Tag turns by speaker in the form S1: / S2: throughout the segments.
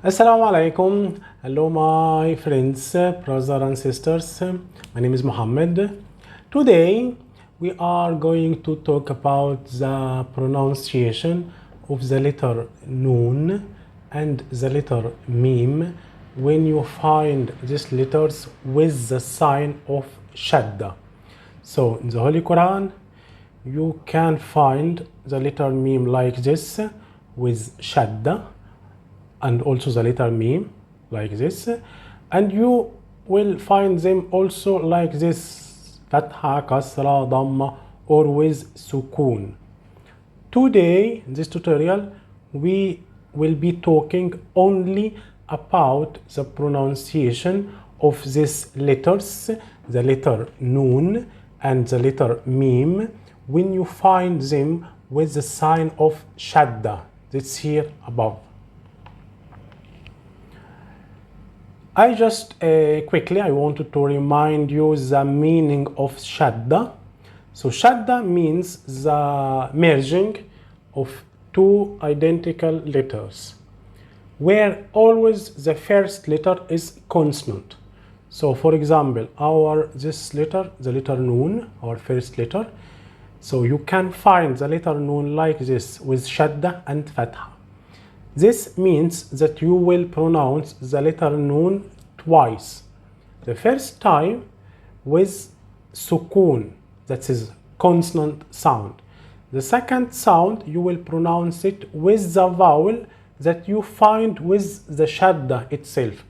S1: Assalamu alaikum. Hello my friends, brothers and sisters. My name is Muhammad. Today we are going to talk about the pronunciation of the letter Noon and the letter Meem when you find these letters with the sign of Shadda. So in the Holy Quran you can find the letter Meem like this with Shadda, and also the letter Meem like this, and you will find them also like this, Fatha, Kasra, Dhamma, or with Sukoon. Today in this tutorial we will be talking only about the pronunciation of these letters, the letter Noon and the letter Meem, when you find them with the sign of Shadda that's here above. I just quickly I wanted to remind you the meaning of Shadda. So Shadda means the merging of two identical letters where always the first letter is consonant. So for example, this letter, the letter Noon, our first letter, so you can find the letter Noon like this with Shadda and Fatha. This means that you will pronounce the letter Noon twice. The first time with Sukoon, that is consonant sound. The second sound you will pronounce it with the vowel that you find with the Shadda itself.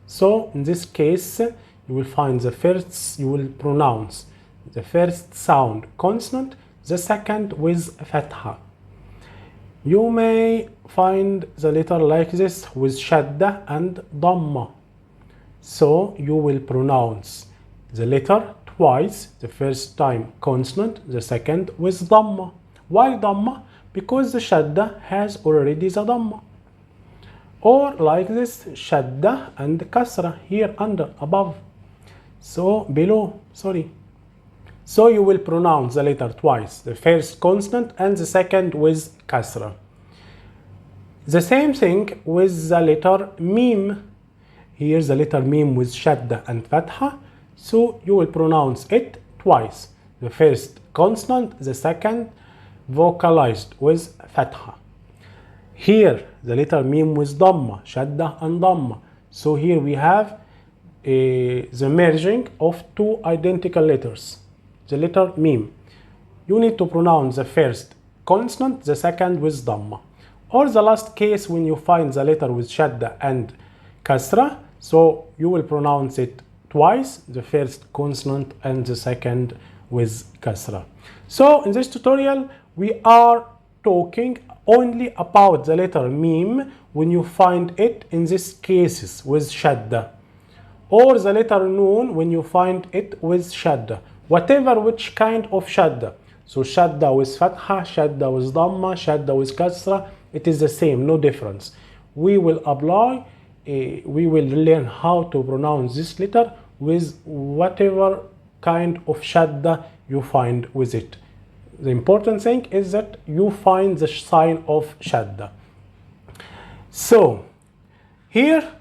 S1: So in this case you will find you will pronounce the first sound consonant, the second with Fatha. You may find the letter like this with Shadda and Dhamma. So you will pronounce the letter twice, the first time consonant, the second with Dhamma. Why Dhamma? Because the Shadda has already the Dhamma. Or like this, Shadda and Kasra here under, above. So below, sorry. So you will pronounce the letter twice, the first consonant and the second with Kasra. The same thing with the letter Meem. Here's the letter Meem with Shadda and Fatha. So you will pronounce it twice, the first consonant, the second vocalized with Fatha. Here the letter Meem with Dhamma, Shadda and Dhamma. So here we have the merging of two identical letters, the letter Meem. You need to pronounce the first consonant, the second with Dhamma. Or the last case when you find the letter with Shadda and Kasra, so you will pronounce it twice, the first consonant and the second with Kasra. So in this tutorial we are talking only about the letter Meem when you find it in these cases with Shadda, or the letter Noon when you find it with Shadda, whatever which kind of Shadda. So Shadda with Fatha, Shadda with Dhamma, Shadda with Kasra, it is the same, no difference. We will learn how to pronounce this letter with whatever kind of Shadda you find with it. The important thing is that you find the sign of Shadda. So here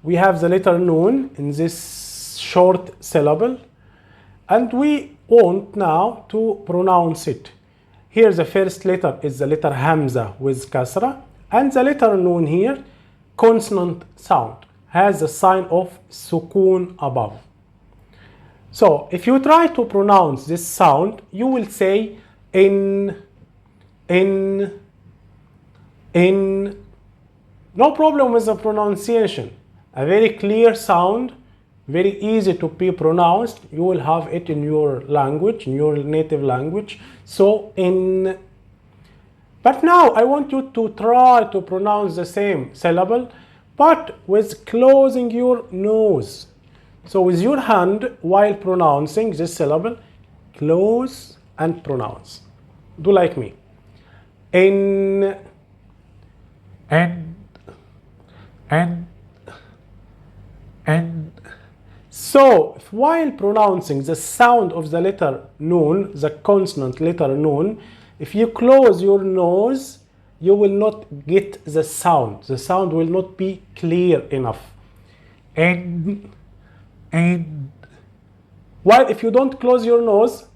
S1: we have the letter Noon in this short syllable, and we want now to pronounce it. Here the first letter is the letter Hamza with Kasra, and the letter Noon here, consonant sound, has the sign of Sukoon above. So if you try to pronounce this sound, you will say in, no problem with the pronunciation. A very clear sound, very easy to be pronounced. You will have it in your language, in your native language. So in. But now I want you to try to pronounce the same syllable, but with closing your nose. So with your hand, while pronouncing this syllable, close and pronounce. Do like me. In, and. So while pronouncing the sound of the letter Noon, the consonant letter Noon, if you close your nose, you will not get the sound. The sound will not be clear enough. And while if you don't close your nose,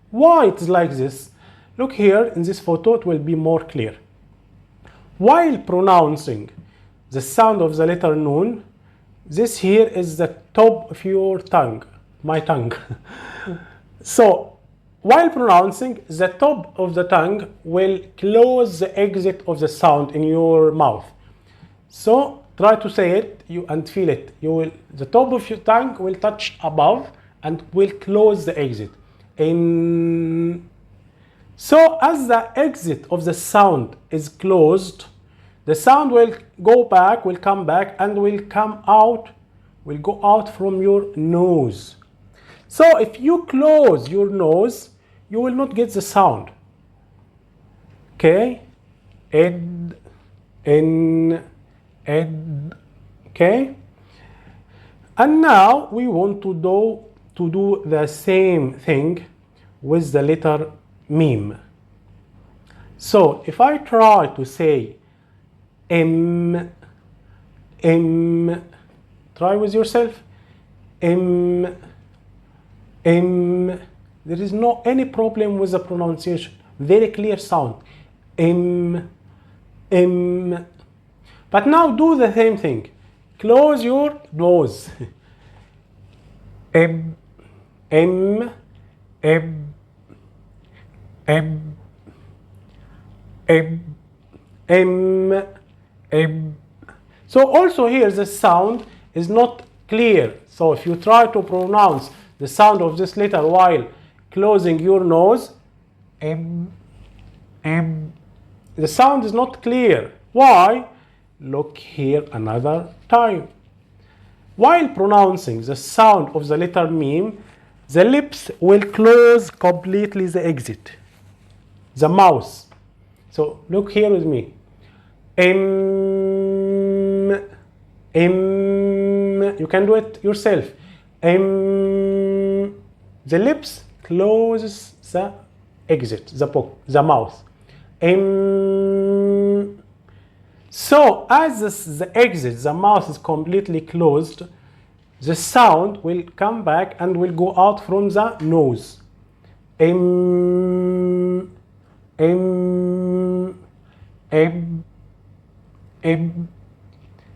S1: why it's like this? Look here in this photo, it will be more clear. While pronouncing the sound of the letter noon, this here is the top of your tongue, my tongue. So while pronouncing, the top of the tongue will close the exit of the sound in your mouth. So try to say it and feel it. The top of your tongue will touch above and will close the exit. So as the exit of the sound is closed, the sound will come back and will go out from your nose. So if you close your nose, you will not get the sound. Okay? Okay? And now we want to do the same thing with the letter Meem. So if I try to say try with yourself, there is no any problem with the pronunciation, very clear sound, but now do the same thing, close your nose, So also here the sound is not clear. So if you try to pronounce the sound of this letter while closing your nose, the sound is not clear. Why? Look here another time. While pronouncing the sound of the letter Meem, the lips will close completely the exit, the mouth. So look here with me. You can do it yourself. The lips closes the exit, the mouth. So as the exit, the mouth is completely closed, the sound will come back and will go out from the nose.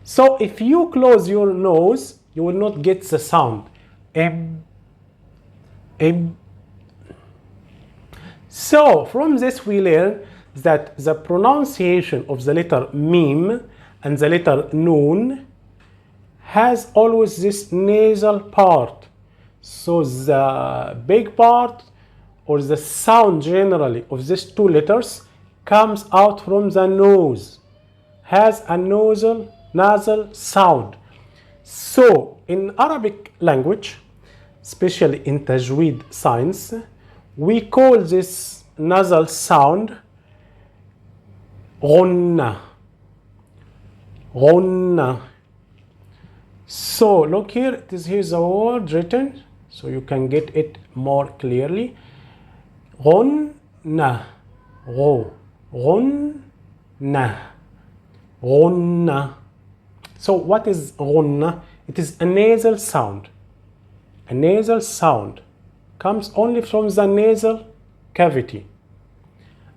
S1: So if you close your nose, you will not get the sound. So from this we learn that the pronunciation of the letter Meem and the letter Noon has always this nasal part. So the big part or the sound generally of these two letters comes out from the nose, has a nasal sound. So in Arabic language, especially in Tajweed science, we call this nasal sound Ghunna. So look here, here's the word written, so you can get it more clearly. Ghunna. So what is Ghunna? It is a nasal sound. A nasal sound comes only from the nasal cavity.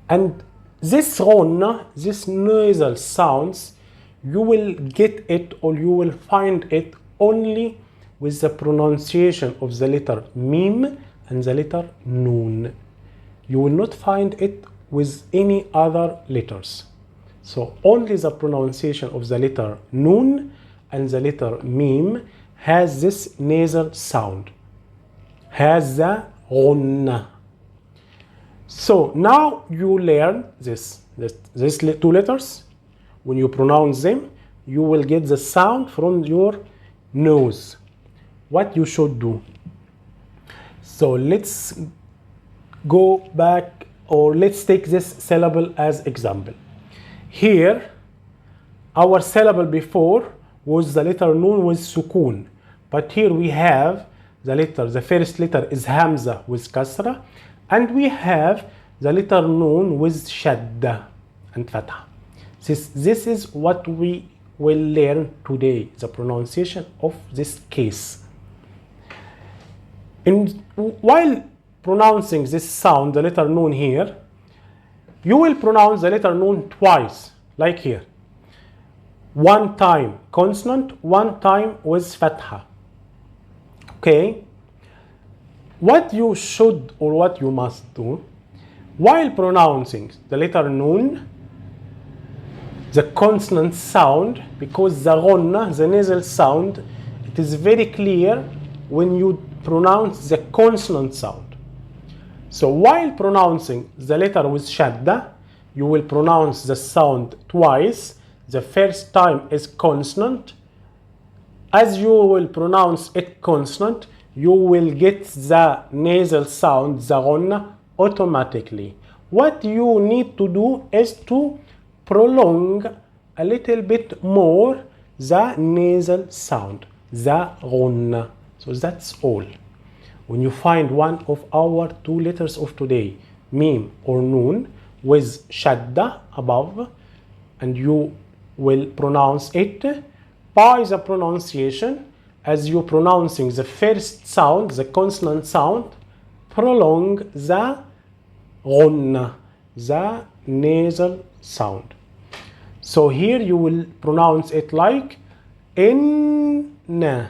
S1: And this Ghunna, this nasal sounds, you will get it or you will find it only with the pronunciation of the letter Meem and the letter Noon. You will not find it with any other letters. So only the pronunciation of the letter Noon and the letter Meem has this nasal sound, has the Ghunna. So now you learn these two letters. When you pronounce them, you will get the sound from your nose. What you should do. So let's go back, or let's take this syllable as example. Here, our syllable before was the letter Noon with sukun, but here we have the first letter is Hamza with kasra, and we have the letter noon with shadda and fatha. This is what we will learn today, the pronunciation of this case. While pronouncing this sound, the letter noon here, you will pronounce the letter noon twice, like here. One time consonant, one time with fatha. Okay? What you should or what you must do, while pronouncing the letter noon, the consonant sound, because the Gunnah, the nasal sound, it is very clear when you pronounce the consonant sound. So while pronouncing the letter with shadda, you will pronounce the sound twice. The first time is consonant. As you will pronounce it consonant, you will get the nasal sound, the Gunnah, automatically. What you need to do is to prolong a little bit more the nasal sound, the Gunnah. So that's all. When you find one of our two letters of today, Meem or Noon, with shadda above, and you will pronounce it by the pronunciation. As you pronouncing the first sound, the consonant sound, prolong the Gunnah, the nasal sound. So here you will pronounce it like inna.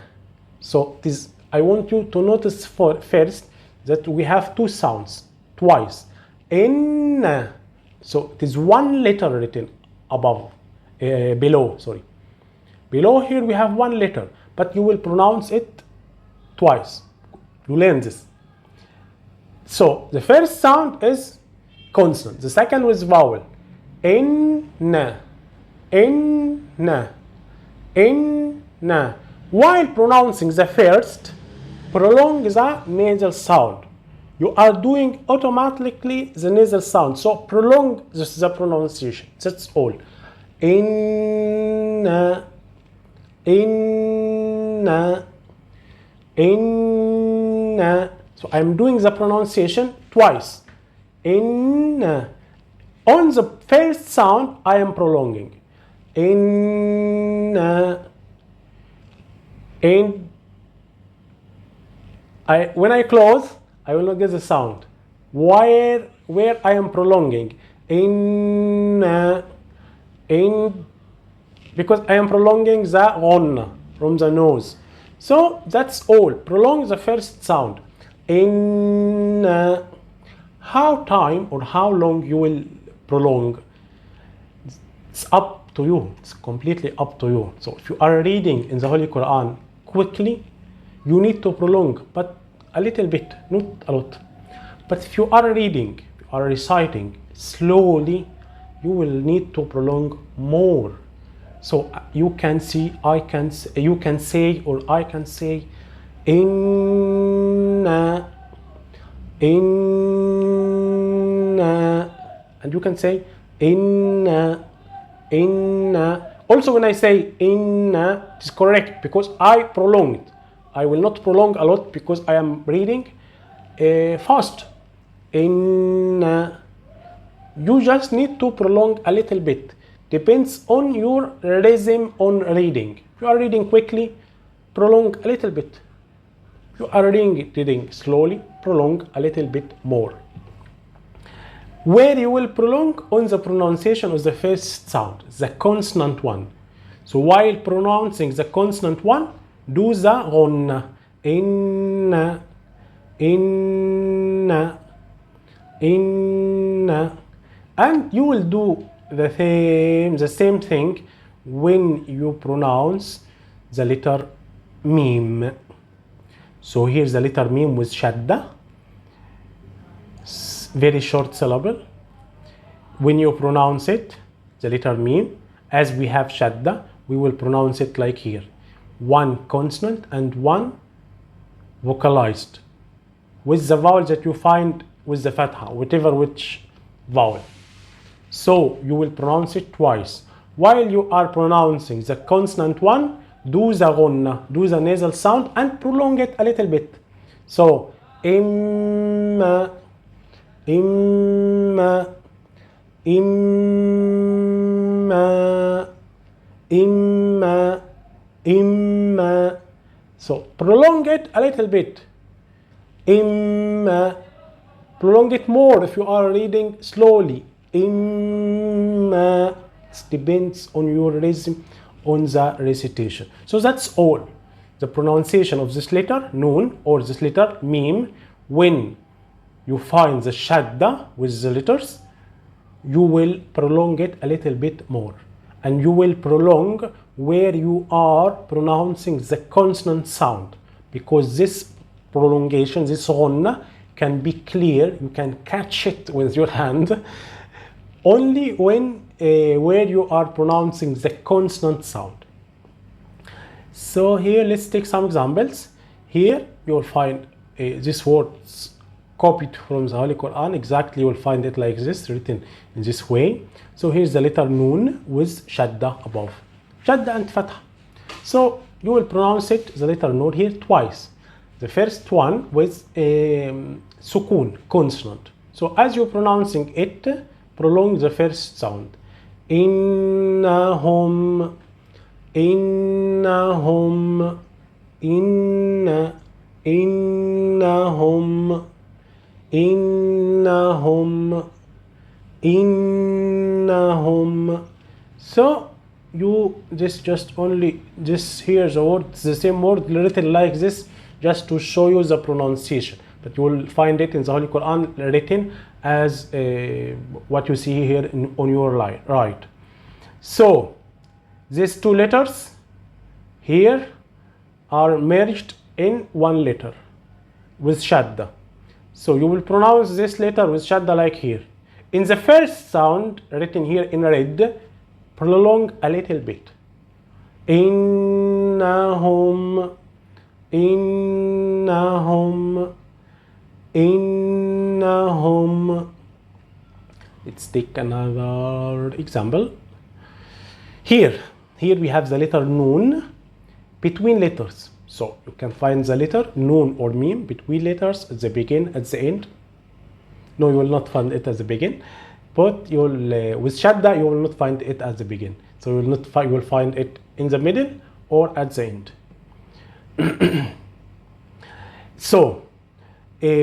S1: So this, I want you to notice first that we have two sounds twice. Inna. So it is one letter written above, below. Sorry, below here we have one letter, but you will pronounce it twice. You learn this. So the first sound is consonant. The second was vowel. Inna. Inna. Inna. While pronouncing the first, prolong the nasal sound. You are doing automatically the nasal sound. So prolong the pronunciation. That's all. Inna. Inna. Inna. So I'm doing the pronunciation twice. Inna. On the first sound, I am prolonging. Inna. In. When I close, I will not get the sound. Where I am prolonging. Inna. In. Because I am prolonging the Gunnah from the nose. So that's all. Prolong the first sound. Inna. How time or how long you will prolong, it's up to you. It's completely up to you. So if you are reading in the Holy Quran quickly, you need to prolong, but a little bit, not a lot. But if you are reading, you are reciting slowly, you will need to prolong more. So you can see, you can say, or I can say, inna, inna, and you can say inna, inna. Also when I say inna, it's correct because I prolong it. I will not prolong a lot because I am reading fast. Inna. You just need to prolong a little bit. Depends on your rhythm on reading. If you are reading quickly, prolong a little bit. If you are reading slowly, prolong a little bit more. Where you will prolong on the pronunciation of the first sound, the consonant one. So while pronouncing the consonant one, do the Gunnah. Inna, inna, inna. And you will do the same thing when you pronounce the letter Meem. So here's the letter Meem with shadda, very short syllable. When you pronounce it, the letter Meem, as we have shadda, we will pronounce it like here. One consonant and one vocalized with the vowel that you find with the fatha, whatever which vowel. So you will pronounce it twice. While you are pronouncing the consonant one, do the Gunnah, do the nasal sound and prolong it a little bit. So imma, إما إما إما إما. So prolong it a little bit. إما. Prolong it more if you are reading slowly. إما. It depends on your rhythm, on the recitation. So that's all. The pronunciation of this letter noon or this letter Meem. When you find the shadda with the letters, you will prolong it a little bit more, and you will prolong where you are pronouncing the consonant sound, because this prolongation, this Ghunna, can be clear. You can catch it with your hand only when where you are pronouncing the consonant sound. So here let's take some examples. Here you will find this words copied from the Holy Quran. Exactly, you will find it like this, written in this way. So here's the letter Noon with shadda above, shadda and fatha. So you will pronounce it, the letter Noon, here twice. The first one with sukun, consonant. So as you're pronouncing it, prolong the first sound. Innahum, innahum, innahum, innahum, innahum. So you just only just hear the word, the same word written like this, just to show you the pronunciation. But you will find it in the Holy Quran written as what you see here on your right. So these two letters here are merged in one letter with shadda. So you will pronounce this letter with shadda like here. In the first sound written here in red, prolong a little bit. Innahum, innahum, innahum. Let's take another example. Here we have the letter Noon between letters. So you can find the letter Noon or Meem between letters at the beginning, at the end. No, you will not find it at the beginning, but you will with shadda you will not find it at the beginning. So you will find it in the middle or at the end. So we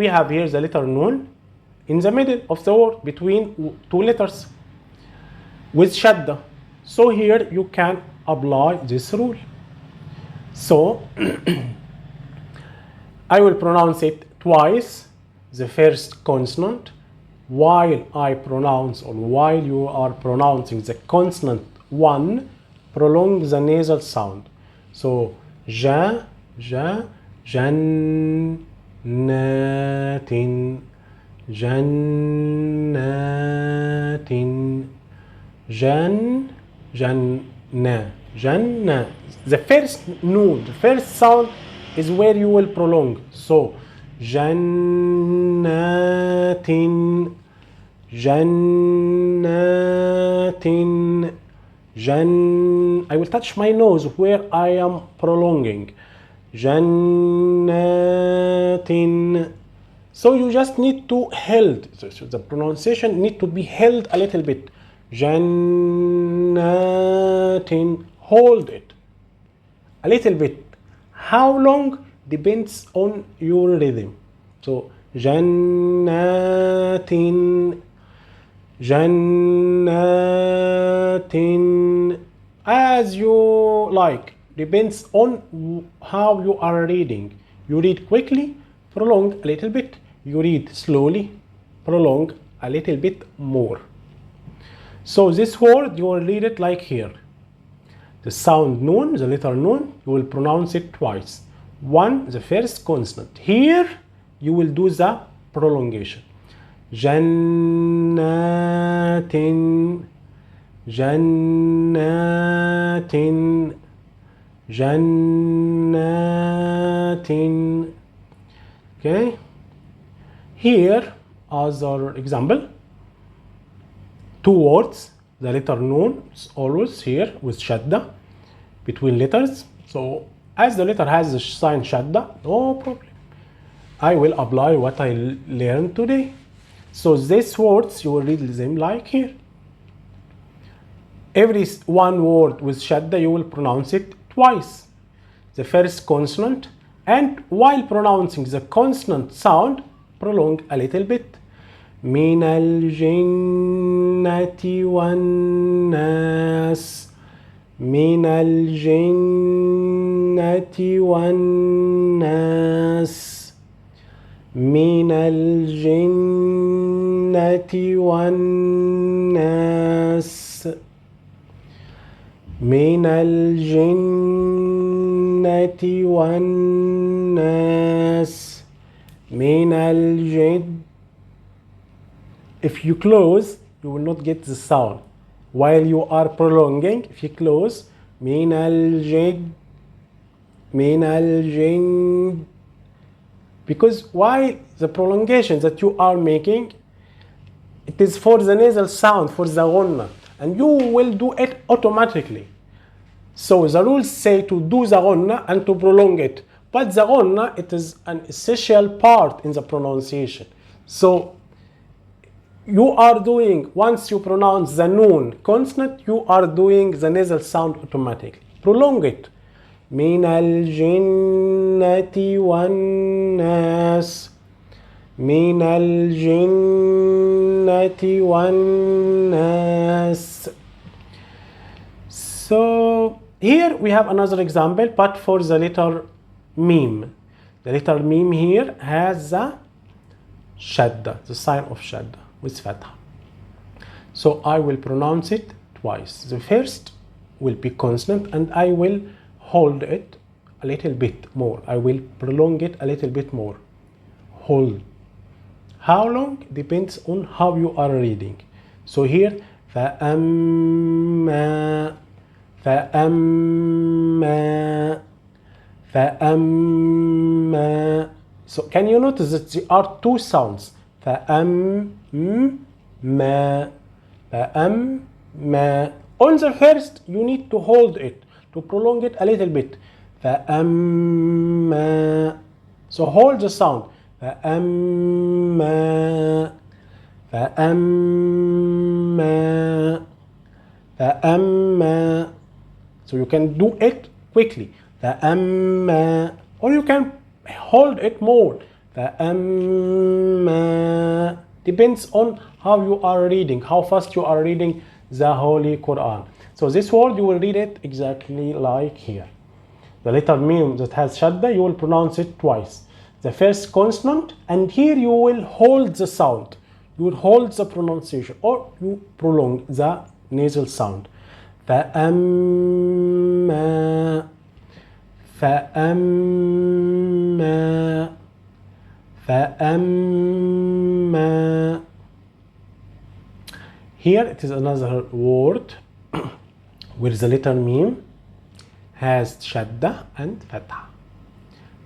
S1: have here the letter Noon in the middle of the word between two letters with shadda. So here you can apply this rule. So I will pronounce it twice, the first consonant, while you are pronouncing the consonant one, prolong the nasal sound. So ja, jannatin, jannatin, janna. The first noon, the first sound is where you will prolong. So jannatin, I will touch my nose where I am prolonging. Jannatin. So you just need to hold. So the pronunciation need to be held a little bit. Jannatin. Hold it a little bit. How long depends on your rhythm. So jannatin, jannatin, as you like, depends on how you are reading. You read quickly, prolong a little bit. You read slowly, prolong a little bit more. So this word, you will read it like here. The sound Noon, the letter Noon, you will pronounce it twice. One, the first consonant. Here, you will do the prolongation. Jannatin, jannatin, jannatin. Okay. Here, other example. Two words. The letter Noon is always here with shadda between letters. So as the letter has the sign shadda, no problem. I will apply what I learned today. So these words, you will read them like here. Every one word with shadda, you will pronounce it twice. The first consonant, and while pronouncing the consonant sound, prolong a little bit. من الجنة والناس من الجنة والناس من الجنة والناس من الجنة والناس من الجد. If you close, you will not get the sound. While you are prolonging, if you close, من الجد من الجن, because why the prolongation that you are making, it is for the nasal sound, for the Ghunna, and you will do it automatically. So the rules say to do the Ghunna and to prolong it, but the Ghunna, it is an essential part in the pronunciation. So you are doing, once you pronounce the noon consonant, you are doing the nasal sound automatically. Prolong it. من الجنة والناس من الجنة والناس. So here we have another example, but for the letter Meem. The letter Meem here has the shadda, the sign of shadda with fatha. So I will pronounce it twice. The first will be consonant and I will hold it a little bit more. I will prolong it a little bit more. Hold. How long? Depends on how you are reading. So here, فأما فأما فأما. So can you notice that there are two sounds? فأما فأما. On the first, you need to hold it, to prolong it a little bit. فأما. So hold the sound. فأما فأما فأما. So you can do it quickly. فأما. Or you can hold it more. فأما. Depends on how you are reading, how fast you are reading the Holy Quran. So this word, you will read it exactly like here. The letter Meem that has shadda, you will pronounce it twice. The first consonant, and here you will hold the sound. You will hold the pronunciation, or you prolong the nasal sound. فأما فأما فأما. Here it is another word where the letter Meem has shadda and fatha.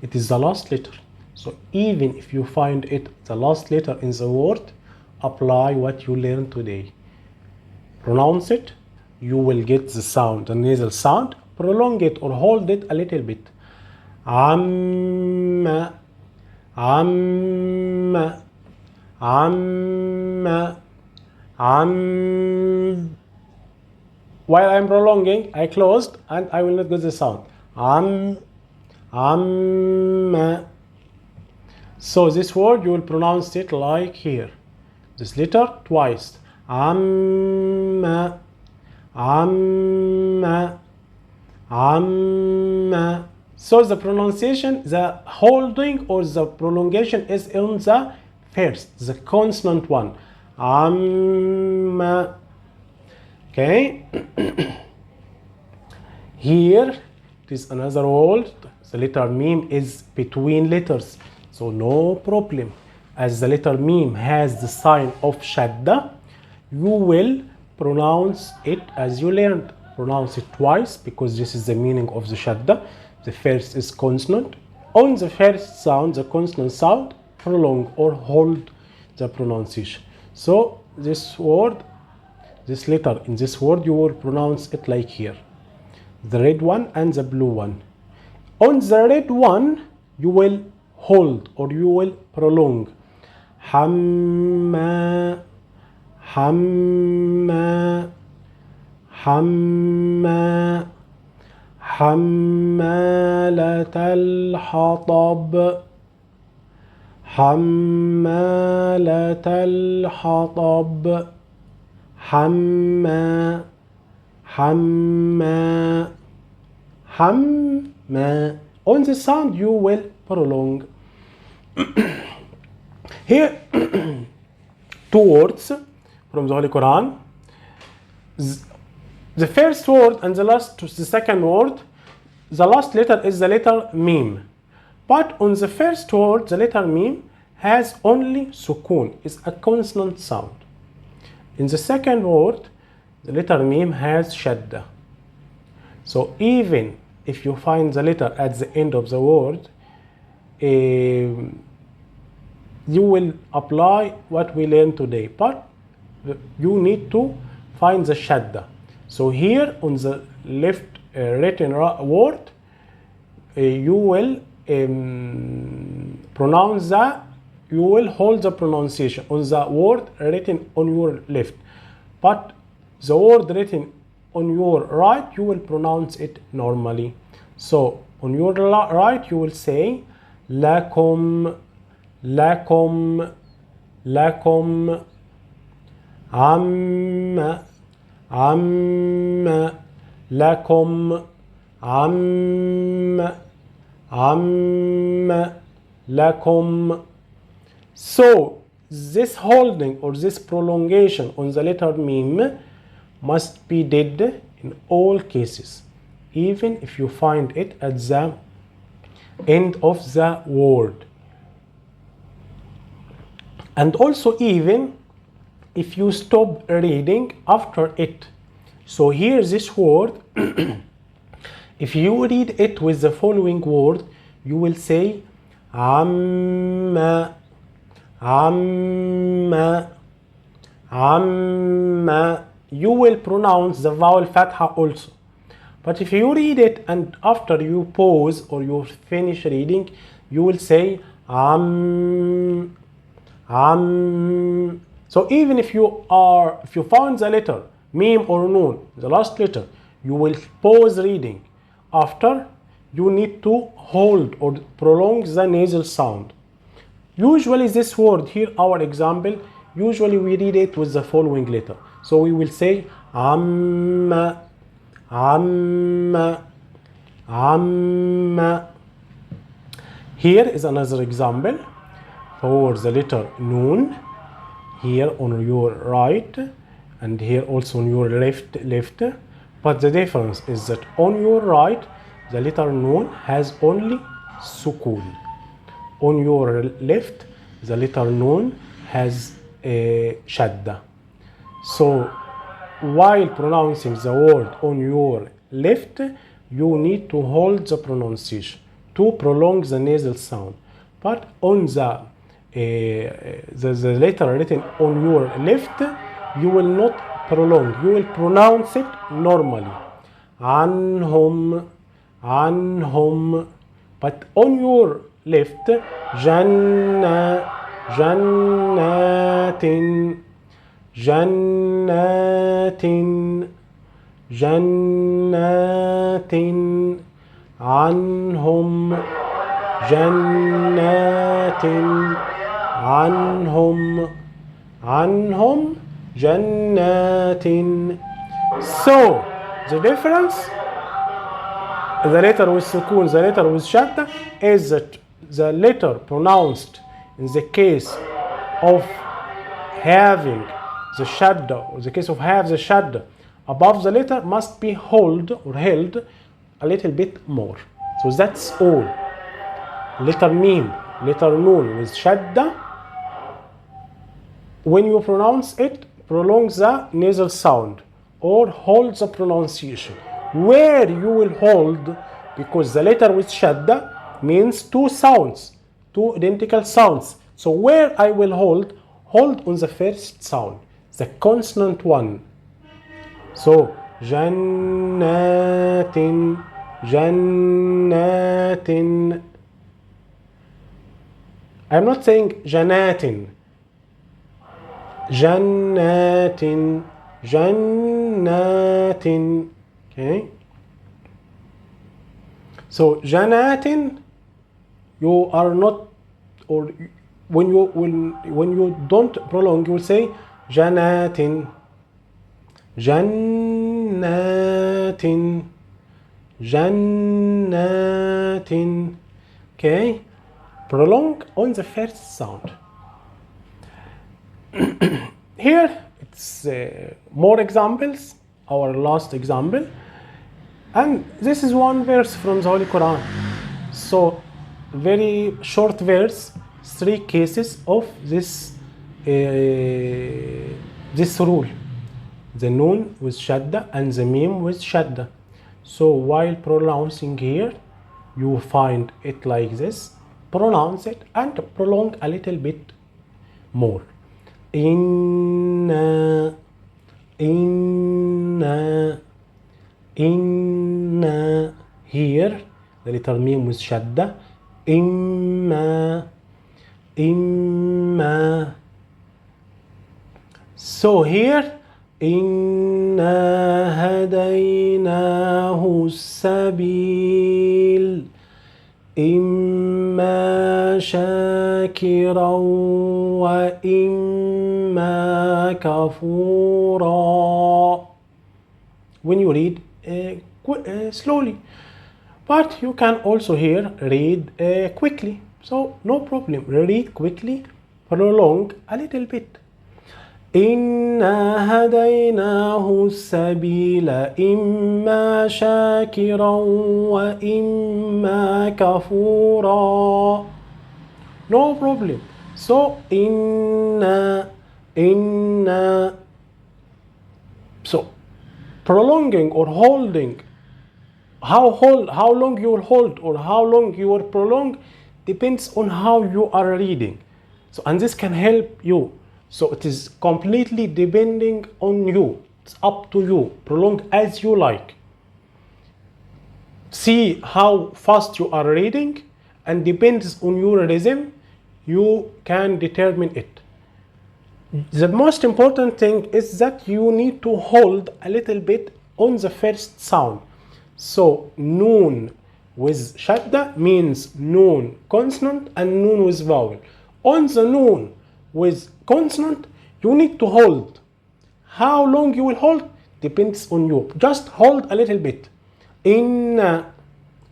S1: It is the last letter. So even if you find it the last letter in the word, apply what you learned today. Pronounce it, you will get the sound, the nasal sound. Prolong it or hold it a little bit. Amma, amma, amma, am. While I'm prolonging, I closed and I will not get the sound. Amma. So this word, you will pronounce it like here. This letter twice. Amma, amma, amma. So the pronunciation, the holding or the prolongation is on the first, the consonant one. Amma. Okay. Here it is another word. The letter Meem is between letters, so no problem. As the letter Meem has the sign of shadda, you will pronounce it as you learned. Pronounce it twice because this is the meaning of the shadda. The first is consonant. On the first sound, the consonant sound, prolong or hold the pronunciation. So this word, this letter in this word, you will pronounce it like here. The red one and the blue one. On the red one, you will hold or you will prolong. حما حما حما حمالة الحطب حمالة الحطب حما حما حما. On the sound you will prolong. Here two words from the Holy Quran. The first word and the second word, the last letter is the letter Meem. But on the first word, the letter Meem has only sukun, it's a consonant sound. In the second word, the letter Meem has shadda. So even if you find the letter at the end of the word, you will apply what we learned today, but you need to find the shadda. So here on the left written word, you will pronounce the, you will hold the pronunciation on the word written on your left, but the word written on your right, you will pronounce it normally. So on your right, you will say lakum, lakum, lakum, amma, amma, lakum, amma, amma, lakum. So this holding or this prolongation on the letter Meem must be did in all cases, even if you find it at the end of the word. And also even if you stop reading after it. So here this word, if you read it with the following word, you will say amma, amma, amma. You will pronounce the vowel fatha also. But if you read it and after you pause or you finish reading, you will say am. So even if you found the letter Meem or Noon, the last letter, you will pause reading. After, you need to hold or prolong the nasal sound. Usually this word here, our example, usually we read it with the following letter. So we will say amma, amma, amma. Here is another example for the letter Noon. Here on your right and here also on your left. But the difference is that on your right, the letter Noon has only sukun. On your left, the letter Noon has a shadda. So while pronouncing the word on your left, you need to hold the pronunciation to prolong the nasal sound. But on the letter written on your left, you will not prolong, you will pronounce it normally. Anhum, anhum. But on your left, janna, jannatin, jannatin, jannatin, anhum, jannatin, anhum, anhum, jannatin. So the difference, the letter with sukun, the letter with shadda, is that the letter pronounced in the case of having the shadda, or the case of have the shadda above the letter, must be held a little bit more. So that's all. Letter Meem, letter Noon with shadda, when you pronounce it, prolong the nasal sound or hold the pronunciation. Where you will hold, because the letter with shadda means two sounds, two identical sounds. So where I will hold on the first sound, the consonant one. So jannatin, jannatin. I'm not saying جنات. جنات. جنات. Okay. So جنات, you are not, or when you don't prolong, you will say جنات. جنات. جنات. Okay. Prolong on the first sound. Here it's more examples, our last example, and this is one verse from the Holy Quran. So very short verse, 3 cases of this rule: the noon with shadda and the meme with shadda. So while pronouncing here, you find it like this, pronounce it and prolong a little bit more. Inna, inna, inna. Here the letter meme with shadda. Imma, imma. So here, inna hadaynahu sabil. إما شاكرا وإما كفورا. When you read slowly, but you can also here read quickly, so no problem. Read quickly, prolong a little bit. إنا هديناه السبيل إما شاكرا وإما كفورا. No problem. So إنا. So prolonging or holding, how long you will hold or how long you will prolong depends on how you are reading. So, and this can help you. So it is completely depending on you. It's up to you. Prolong as you like. See how fast you are reading, and depends on your rhythm, you can determine it. The most important thing is that you need to hold a little bit on the first sound. So noon with shadda means noon consonant and noon with vowel. On the noon with consonant, you need to hold. How long you will hold depends on you. Just hold a little bit. Inna,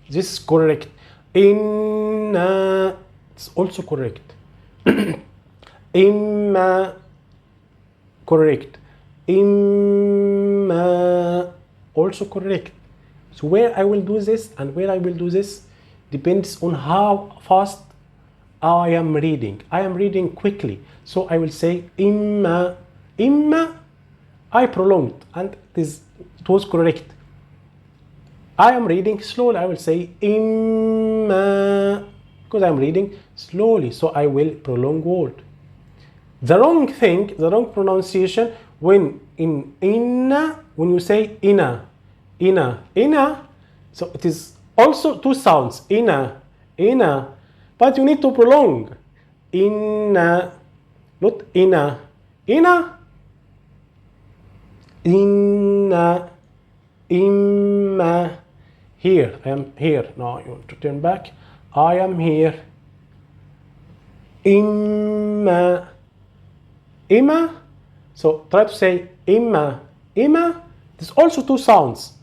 S1: this is correct. Inna, it's also correct. Imma, correct. Imma, also correct. So where I will do this and where I will do this depends on how fast I am reading. I am reading quickly, so I will say imma. Imma, I prolonged and it was correct. I am reading slowly. I will say imma because I am reading slowly, so I will prolong word. The wrong thing, the wrong pronunciation, when in inna, when you say inna, so it is also 2 sounds, inna, but you need to prolong. Inna, not inna, inna, imma. Here, I am here. Now you want to turn back. I am here. Imma. So try to say imma. There's also 2 sounds.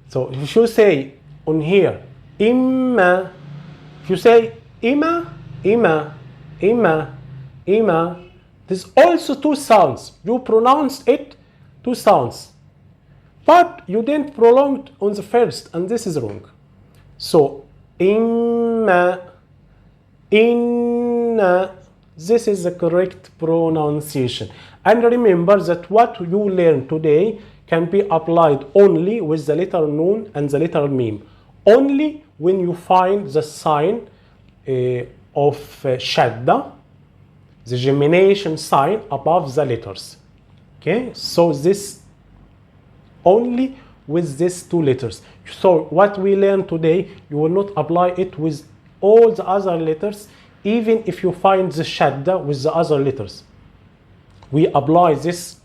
S1: So if you say on here, imma, if you say imma, there's also 2 sounds. You pronounced it 2 sounds, but you didn't prolong on the first, and this is wrong. So imma, inna, this is the correct pronunciation. And remember that what you learn today can be applied only with the letter noon and the letter meme. Only when you find the sign of shadda, the gemination sign above the letters. Okay, so this only with these 2 letters. So what we learn today, you will not apply it with all the other letters even if you find the shadda with the other letters. We apply this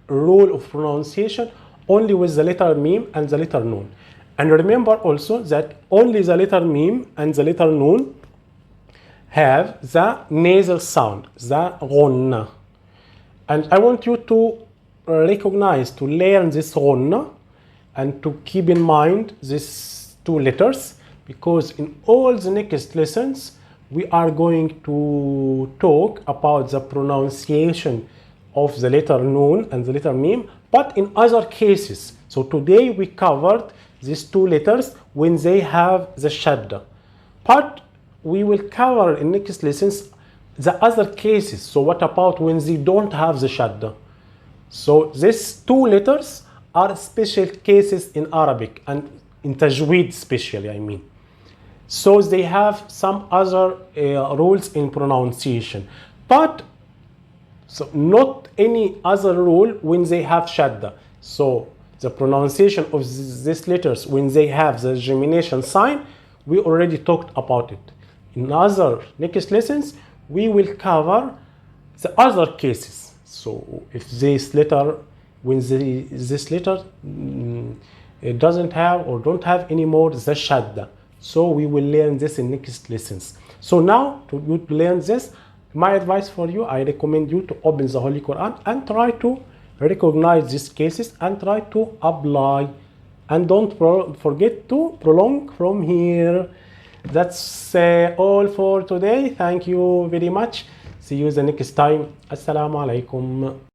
S1: rule of pronunciation only with the letter Meem and the letter Noon. And remember also that only the letter Meem and the letter Noon have the nasal sound, the Ghunna. And I want you to recognize, to learn this Ghunna and to keep in mind these two letters, because in all the next lessons we are going to talk about the pronunciation of the letter Noon and the letter Meem, but in other cases. So today we covered these two letters when they have the shadda, but we will cover in next lessons the other cases. So what about when they don't have the shadda? So these two letters are special cases in Arabic and in Tajweed especially, I mean. So they have some other rules in pronunciation, but so not any other rule when they have shadda. So the pronunciation of these letters when they have the gemination sign, we already talked about it. In other next lessons, we will cover the other cases. So if this letter, when this letter it doesn't have or don't have anymore the shadda. So we will learn this in next lessons. So now to learn this, my advice for you, I recommend you to open the Holy Quran and try to recognize these cases and try to apply. And don't forget to prolong from here. That's all for today. Thank you very much. See you the next time. Assalamu alaikum.